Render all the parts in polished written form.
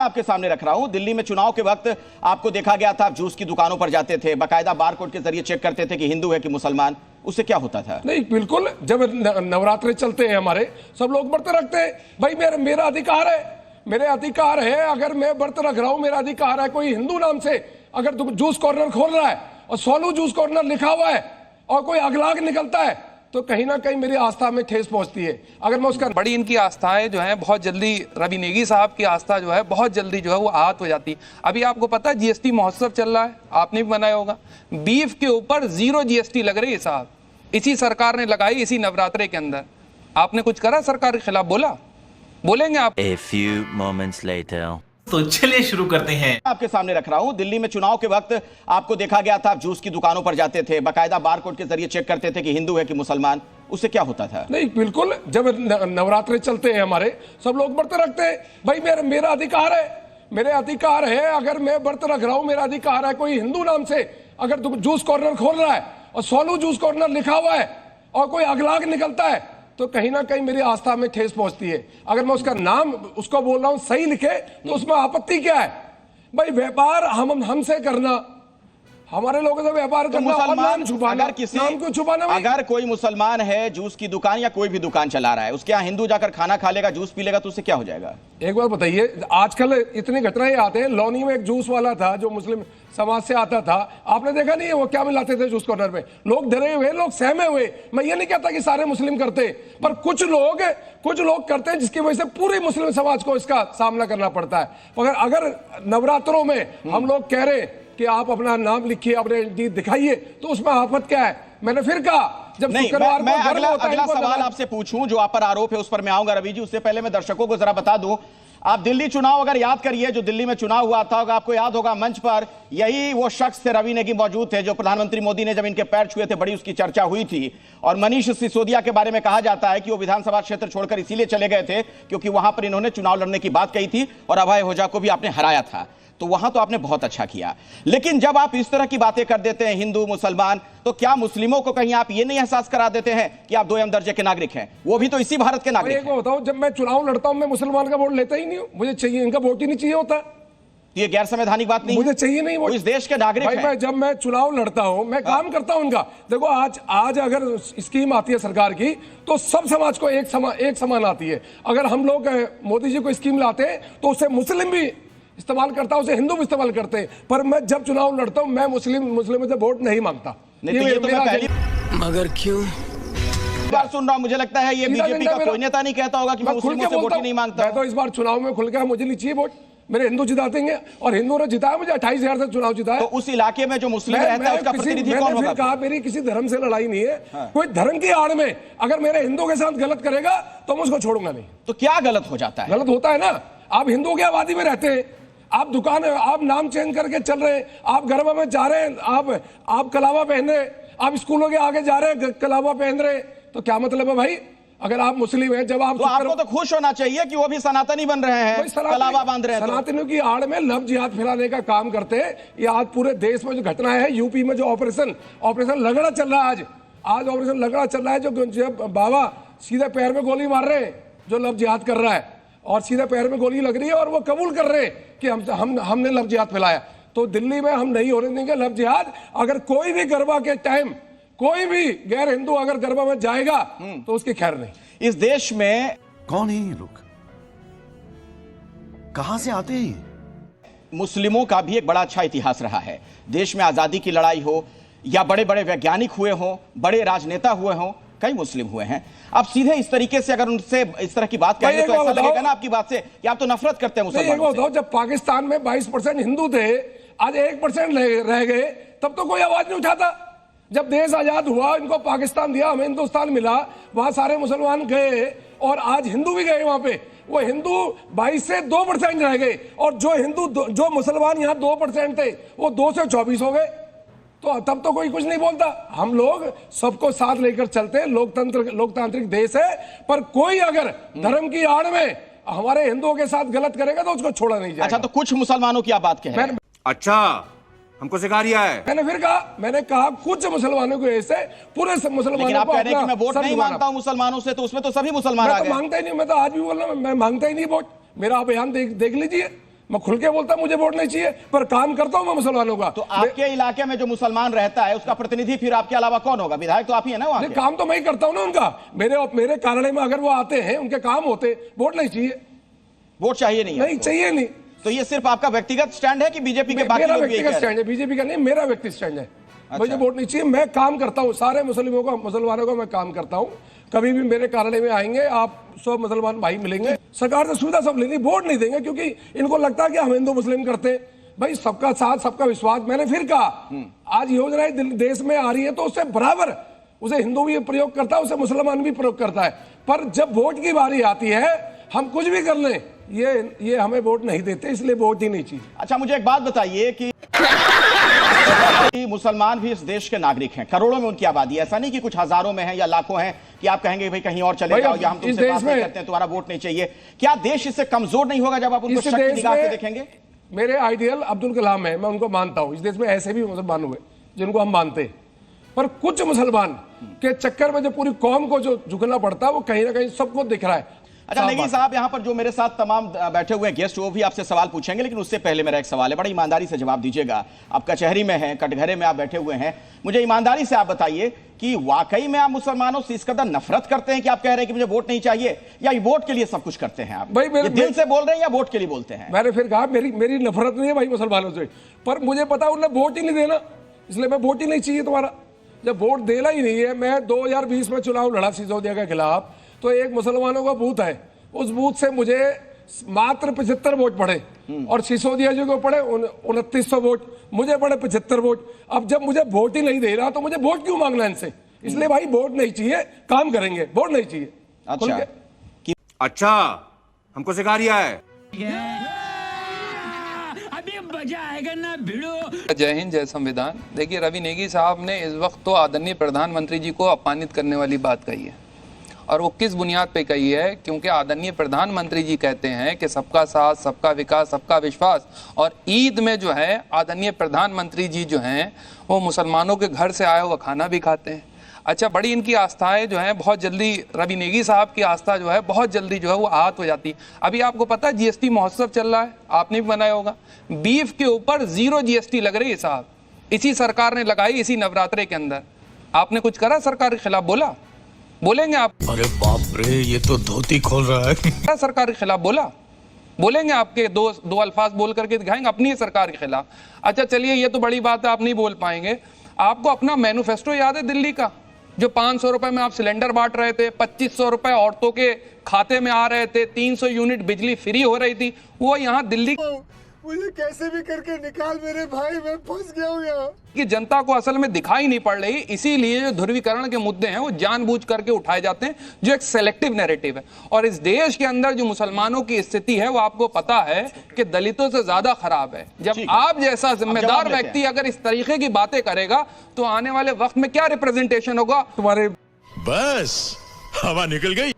आपके सामने रख रहा हूं। दिल्ली में चुनाव के वक्त आपको देखा गया था, आप जूस की दुकानों पर जाते थे, बाकायदा बार कोड के जरिए चेक करते थे कि हिंदू है कि मुसलमान। उससे क्या होता था? नहीं, बिल्कुल। जब नवरात्रे चलते हैं हमारे, सब लोग व्रत रखते हैं। भाई मेरा अधिकार है, मेरे अधिकार है। अगर मैं व्रत रख रहा हूं, मेरा अधिकार है। कोई हिंदू नाम से अगर जूस कॉर्नर खोल रहा है और सोनू जूस कॉर्नर लिखा हुआ है और कोई अगलाग निकलता है, तो कहीं ना कहीं मेरी आस्था में ठेस पहुंचती है। अगर मैं उसका बड़ी इनकी आस्थाएं जो है बहुत जल्दी, रवि नेगी साहब की आस्था जो है बहुत जल्दी जो है वो आहत हो जाती है। अभी आपको पता है जीएसटी महोत्सव चल रहा है, आपने भी मनाया होगा। बीफ के ऊपर 0 जीएसटी लग रही है साहब, इसी सरकार ने लगाई इसी नवरात्रे के अंदर। आपने कुछ करा सरकार के खिलाफ? बोलेंगे आप? A few moments later. तो चलिए शुरू करते हैं। आपके सामने रख रहा हूं। दिल्ली में चुनाव के वक्त आपको देखा गया था, आप जूस की दुकानों पर जाते थे, बाकायदा बार कोड के जरिए चेक करते थे कि हिंदू है कि मुसलमान। उससे क्या होता था? नहीं, बिल्कुल। जब नवरात्रे चलते हैं हमारे, सब लोग व्रत रखते हैं। भाई मेरा अधिकार है, मेरे अधिकार है। अगर मैं व्रत रख रहा हूं, मेरा अधिकार है। कोई हिंदू नाम से अगर जूस कॉर्नर खोल रहा है और सोनू जूस कॉर्नर लिखा हुआ है और कोई अगलाग निकलता है, तो कहीं ना कहीं मेरी आस्था में ठेस पहुंचती है। अगर मैं उसका नाम उसको बोल रहा हूं सही लिखे, तो उसमें आपत्ति क्या है? भाई व्यापार हमसे करना, हमारे लोगों से व्यापार तो करना, मुसलमान छुपाना, अगर किसी नाम क्यों छुपाना? अगर कोई मुसलमान है, जूस की दुकान या कोई भी दुकान चला रहा है, उसके यहाँ हिंदू जाकर खाना खा लेगा, जूस पी लेगा, तो उससे क्या हो जाएगा? एक बार बताइए, आजकल इतनी घटनाएं आते हैं। लौनी में एक जूस वाला था जो मुस्लिम समाज से आता था, आपने देखा नहीं है वो क्या मिलाते थे जूस कॉर्नर में? लोग डरे हुए, लोग सहमे हुए। मैं ये नहीं कहता कि सारे मुस्लिम करते, पर कुछ लोग करते हैं, जिसकी वजह से पूरे मुस्लिम समाज को इसका सामना करना पड़ता है। अगर नवरात्रों में हम लोग कह रहे हैं कि आप अपना नाम लिखिए, अपने दिखाइए, तो उसमें आफत क्या है? मैंने फिर कहा, जब शुक्रवार मैं अगला सवाल आपसे पूछूं, जो आप पर आरोप है उस पर मैं आऊंगा रवि जी। उससे पहले मैं दर्शकों को जरा बता दूं, आप दिल्ली चुनाव अगर याद करिए, जो दिल्ली में चुनाव हुआ था, आपको याद होगा मंच पर यही वो शख्स थे, रवि नेगी मौजूद थे, जो प्रधानमंत्री मोदी ने जब इनके पैर छुए थे, बड़ी उसकी चर्चा हुई थी। और मनीष सिसोदिया के बारे में कहा जाता है कि वो विधानसभा क्षेत्र छोड़कर इसीलिए चले गए थे क्योंकि वहां पर इन्होंने चुनाव लड़ने की बात कही थी और अभय ओझा को भी आपने हराया था। तो वहां तो आपने बहुत अच्छा किया, लेकिन जब आप इस तरह की बातें कर देते हैं, हिंदू मुसलमान, तो क्या मुस्लिमों को कहीं आप ये नहीं एहसास करा देते हैं कि आप 2 दर्जे के नागरिक हैं? वो भी तो इसी भारत के नागरिक हैं। बताओ, जब मैं चुनाव लड़ता हूं, मैं मुसलमान का वोट लेता ही नहीं हूं। मुझे चाहिए, इनका वोट ही नहीं चाहिए होता। ये गैर संवैधानिक बात नहीं, मुझे चाहिए नहीं। वो इस देश के नागरिक हैं। जब मैं चुनाव लड़ता हूं, मैं काम करता हूं उनका। देखो, आज अगर स्कीम आती है सरकार की, तो सब समाज को एक समान आती है। अगर हम लोग मोदी जी को स्कीम लाते हैं, तो उसे मुस्लिम भी इस्तेमाल करता है, उसे हिंदू भी इस्तेमाल करते हैं। पर मैं जब चुनाव लड़ता हूं, मैं मुस्लिम से वोट नहीं मांगता। मगर क्यों? बार सुन रहा हूं, मुझे लगता है ये बीजेपी का कोई नेता नहीं कहता होगा कि मैं मुस्लिमों से वोट ही नहीं मांगता। मैं तो इस बार चुनाव में खुल गया, मुझे नहीं चाहिए वोट, मेरे हिंदू जितातेंगे। और हिंदू ने जिताया मुझे, 28,000 से चुनाव जिताया। तो उस इलाके में जो मुस्लिम रहता है उसका प्रतिनिधि कौन होगा? कहा, मेरी किसी धर्म से लड़ाई नहीं है। कोई धर्म की आड़ में अगर मेरे हिंदू के साथ गलत करेगा, तो मैं उसको छोड़ूंगा नहीं। तो क्या गलत हो जाता है? गलत होता है ना। आप हिंदू की आबादी में रहते हैं, आप दुकान, आप नाम चेंज करके चल रहे हैं, आप गरबा में जा रहे हैं, आप कलावा पहन रहे, आप स्कूलों के आगे जा रहे हैं, कलावा पहन रहे, तो क्या मतलब है भाई? अगर आप मुस्लिम हैं, जब आप तो आपको तो खुश होना चाहिए कि वो भी सनातनी बन रहे हैं, कलावा बांध रहे हैं। सनातनियों की आड़ में लव जिहाद फैलाने का काम करते हैं। ये आज पूरे देश में जो घटनाएं है, यूपी में जो ऑपरेशन लगड़ा चल रहा है, आज ऑपरेशन लगड़ा चल रहा है, जो बाबा सीधे पैर में गोली मार रहे हैं, जो लव जिहाद कर रहा है, और सीधे पैर में गोली लग रही है, और वो कबूल कर रहे हैं कि हमने लव जिहाद फैलाया। तो दिल्ली में हम नहीं होने देंगे लव जिहाद। अगर कोई भी गरबा के टाइम कोई भी गैर हिंदू अगर गरबा में जाएगा, तो उसकी खैर नहीं। इस देश में कौन है ये लोग? कहां से आते हैं? मुस्लिमों का भी एक बड़ा अच्छा इतिहास रहा है। देश में आजादी की लड़ाई हो या बड़े बड़े वैज्ञानिक हुए हों, बड़े राजनेता हुए हों, कई मुस्लिम हुए हैं। आप सीधे इस तरीके से अगर उनसे इस तरह की बात करेंगे, तो ऐसा लगेगा ना आपकी बात से कि आप तो नफरत करते हैं मुसलमानों से। जब पाकिस्तान में 22% हिंदू थे, आज 1% रह गए, तब तो कोई आवाज नहीं उठाता। जब देश आजाद हुआ, इनको पाकिस्तान दिया, हमें हिंदुस्तान मिला, वहां सारे मुसलमान गए, और आज हिंदू भी गए वहां पे। वो हिंदू 22 से 2% रह गए, और जो मुसलमान यहाँ 2% थे, वो 2 से 24 हो गए। तो तब तो कोई कुछ नहीं बोलता। हम लोग सबको साथ लेकर चलते हैं, लोकतांत्रिक देश है। पर कोई अगर धर्म की आड़ में हमारे हिंदुओं के साथ गलत करेगा, तो उसको छोड़ा नहीं जाएगा। अच्छा, तो कुछ मुसलमानों की आप बात कह रहे हैं? अच्छा, हमको सिखा रिया है। मैंने कहा कुछ मुसलमानों को ऐसे, पूरे मुसलमानों आप कह रहे हैं कि मैं वोट नहीं मांगता हूं मुसलमानों से, तो उसमें तो सभी मुसलमान आ गए। मांगता ही नहीं, मैं तो आज भी बोल रहा हूं, मैं मांगता ही नहीं वोट। मेरा बयान देख लीजिए, मैं खुल के बोलता हूं मुझे वोट नहीं चाहिए, पर काम करता हूं मैं मुसलमानों का। तो आपके इलाके में जो मुसलमान रहता है उसका प्रतिनिधि फिर आपके अलावा कौन होगा? विधायक तो आप ही है ना वहां के? काम तो मैं ही करता हूं ना उनका। मेरे कार्यालय में अगर वो आते हैं, उनके काम होते, वोट नहीं चाहिए। वोट चाहिए नहीं? नहीं चाहिए नहीं। तो ये सिर्फ आपका व्यक्तिगत स्टैंड है कि बीजेपी के बाकी मेरा लोग भी यही कह व्यक्तिगत रहे हैं? स्टैंड है, बीजेपी का नहीं, मेरा व्यक्तिगत स्टैंड है। मुझे वोट नहीं चाहिए, मैं काम करता हूँ, सारे मुसलमानों को मैं काम करता हूँ। कभी भी मेरे कार्यालय में आएंगे, आप सब मुसलमान भाई मिलेंगे, सरकार से सुविधा सब लेनी, वोट नहीं देंगे क्योंकि इनको लगता है कि हम हिंदू मुस्लिम करते। भाई सबका साथ सबका विश्वास, मैंने फिर कहा आज योजनाएं देश में आ रही है तो उससे बराबर उसे हिंदू भी प्रयोग करता है, उसे मुसलमान भी प्रयोग करता है। पर जब वोट की बारी आती है, हम कुछ भी कर लें, ये हमें वोट नहीं देते, इसलिए वोट ही नहीं चाहिए। अच्छा, मुझे एक बात बताइए कि मुसलमान भी इस देश के नागरिक हैं, करोड़ों में उनकी आबादी है, ऐसा नहीं कि कुछ हजारों में है या लाखों हैं कि आप कहेंगे भाई कहीं और चले जाओ या हम तुमसे बात नहीं करते हैं, तुम्हारा वोट नहीं चाहिए। क्या देश इससे कमजोर नहीं होगा जब आप उनको शक की निगाह से देखेंगे? मेरे आइडियल अब्दुल कलाम है, मैं उनको मानता हूं। इस देश में ऐसे भी मुसलमान हुए जिनको हम मानते हैं, पर कुछ मुसलमान के चक्कर में जो पूरी कौम को जो झुकना पड़ता है वो कहीं ना कहीं सबको दिख रहा है। अच्छा नेगी साहब, यहाँ पर जो मेरे साथ तमाम बैठे हुए गेस्ट वो भी आपसे सवाल पूछेंगे, लेकिन उससे पहले मेरा एक सवाल है, बड़ी ईमानदारी से जवाब दीजिएगा। आप कचहरी में हैं, कटघरे में आप बैठे हुए हैं, मुझे ईमानदारी से आप बताइए कि वाकई में आप मुसलमानों से इस कदर नफरत करते हैं कि आप कह रहे हैं कि मुझे वोट नहीं चाहिए, या वोट के लिए सब कुछ करते हैं आप? ये दिल से बोल रहे हैं या वोट के लिए बोलते हैं? मैंने फिर कहा मेरी नफरत नहीं है भाई मुसलमानों से, पर मुझे पता उन्हें वोट ही नहीं देना, इसलिए मैं वोट ही नहीं चाहिए तुम्हारा। जब वोट देना ही नहीं है, मैं 2020 में चुनाव लड़ा सिसोदिया के खिलाफ, तो एक मुसलमानों का बूथ है, उस बूथ से मुझे मात्र 75 वोट पड़े और सिसोदिया जी को पड़े 2900 वोट, मुझे पड़े 75 वोट। अब जब मुझे वोट ही नहीं दे रहा तो मुझे वोट क्यों मांगना इनसे? इसलिए भाई वोट नहीं चाहिए, काम करेंगे, वोट नहीं चाहिए। अच्छा, हमको सिखा रिया है। अभी मजा आएगा ना भिड़ो। जय हिंद, जय संविधान। देखिए, रवि नेगी साहब ने इस वक्त तो आदरणीय प्रधानमंत्री जी को अपमानित करने वाली बात कही है, और वो किस बुनियाद पे कही है? क्योंकि आदरणीय प्रधानमंत्री जी कहते हैं कि सबका साथ, सबका विकास, सबका विश्वास, और ईद में जो है आदरणीय प्रधानमंत्री जी जो हैं वो मुसलमानों के घर से आया हुआ खाना भी खाते हैं। अच्छा, बड़ी इनकी आस्थाएं जो हैं बहुत जल्दी, रवि नेगी साहब की आस्था जो है बहुत जल्दी जो है वो आहत हो जाती। अभी आपको पता है जीएसटी महोत्सव चल रहा है, आपने भी बनाया होगा, बीफ के ऊपर 0 जीएसटी लग रही है साहब, इसी सरकार ने लगाई, इसी नवरात्रे के अंदर। आपने कुछ करा सरकार के खिलाफ? बोलेंगे आप? अरे बाप रे, ये तो धोती खोल रहा है। सरकार के खिलाफ बोलेंगे? आपके दो अल्फाज बोल करके दिखाएंगे अपनी सरकार के खिलाफ। अच्छा चलिए, ये तो बड़ी बात है, आप नहीं बोल पाएंगे। आपको अपना मैनिफेस्टो याद है दिल्ली का, जो 500 रुपए में आप सिलेंडर बांट रहे थे, 2500 रुपए औरतों के खाते में आ रहे थे, 300 यूनिट बिजली फ्री हो रही थी, वो यहाँ दिल्ली मुझे कैसे भी करके निकाल मेरे भाई, मैं फंस गया हूँ यहाँ। कि जनता को असल में दिखाई नहीं पड़ रही, इसीलिए जो ध्रुवीकरण के मुद्दे हैं वो जानबूझ करके उठाए जाते हैं, जो एक सेलेक्टिव नैरेटिव है। और इस देश के अंदर जो मुसलमानों की स्थिति है वो आपको पता है कि दलितों से ज्यादा खराब है। जब आप जैसा जिम्मेदार व्यक्ति अगर इस तरीके की बातें करेगा तो आने वाले वक्त में क्या रिप्रेजेंटेशन होगा तुम्हारे? बस हवा निकल गई।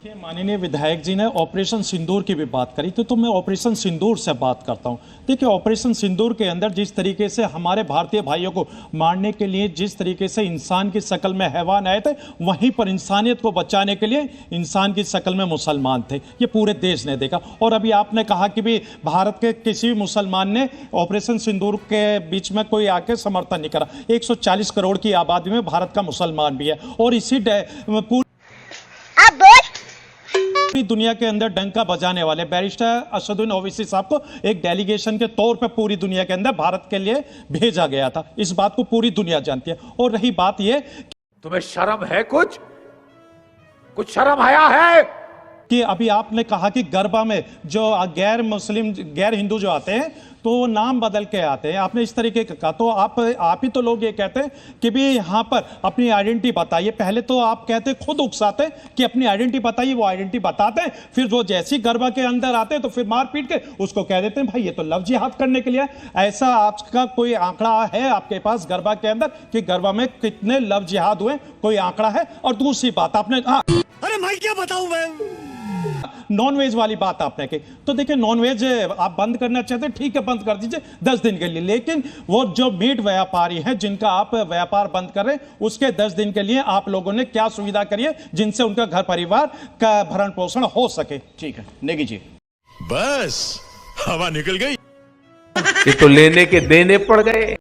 माननीय विधायक जी ने ऑपरेशन सिंदूर की भी बात करी, तो मैं ऑपरेशन सिंदूर से बात करता हूं। देखिए, ऑपरेशन सिंदूर के अंदर जिस तरीके से हमारे भारतीय भाइयों को मारने के लिए जिस तरीके से इंसान की शक्ल में हैवान आए थे, वहीं पर इंसानियत को बचाने के लिए इंसान की शक्ल में मुसलमान थे। ये पूरे देश ने देखा। और अभी आपने कहा कि भी भारत के किसी भी मुसलमान ने ऑपरेशन सिंदूर के बीच में कोई आके समर्थन नहीं करा। 140 करोड़ की आबादी में भारत का मुसलमान भी है, और इसी पूरी दुनिया के अंदर डंका बजाने वाले बैरिस्टर असदुद्दीन ओवैसी साहब को एक डेलीगेशन के तौर पे पूरी दुनिया के अंदर भारत के लिए भेजा गया था। इस बात को पूरी दुनिया जानती है। और रही बात ये, तुम्हें शर्म है? कुछ शर्म आया है कि अभी आपने कहा कि गरबा में जो गैर मुस्लिम, गैर हिंदू जो आते हैं तो नाम बदल के आते हैं, आपने इस तरीके का कहा। तो आप ही तो लोग ये कहते हैं कि भी यहाँ पर अपनी आइडेंटिटी बताइए। पहले तो आप कहते खुद उकसाते कि अपनी आइडेंटिटी बताइए, वो आइडेंटिटी बताते हैं, फिर वो जैसी गरबा के अंदर आते हैं तो फिर मार पीट के उसको कह देते हैं भाई ये तो लव जिहाद करने के लिए। ऐसा आपका कोई आंकड़ा है आपके पास गरबा के अंदर कि गरबा में कितने लव जिहाद हुए? कोई आंकड़ा है? और दूसरी बात आपने, अरे मैं क्या बताऊं, मैं नॉनवेज वाली बात आपने की, तो देखिए नॉनवेज आप बंद करना चाहते हैं, ठीक है बंद कर दीजिए 10 दिन के लिए, लेकिन वो जो मीट व्यापारी हैं जिनका आप व्यापार बंद कर रहे हैं उसके 10 दिन के लिए आप लोगों ने क्या सुविधा करी है जिनसे उनका घर परिवार का भरण पोषण हो सके? ठीक है नेगी जी। बस हवा निकल गई। ये तो लेने के देने पड़ गए।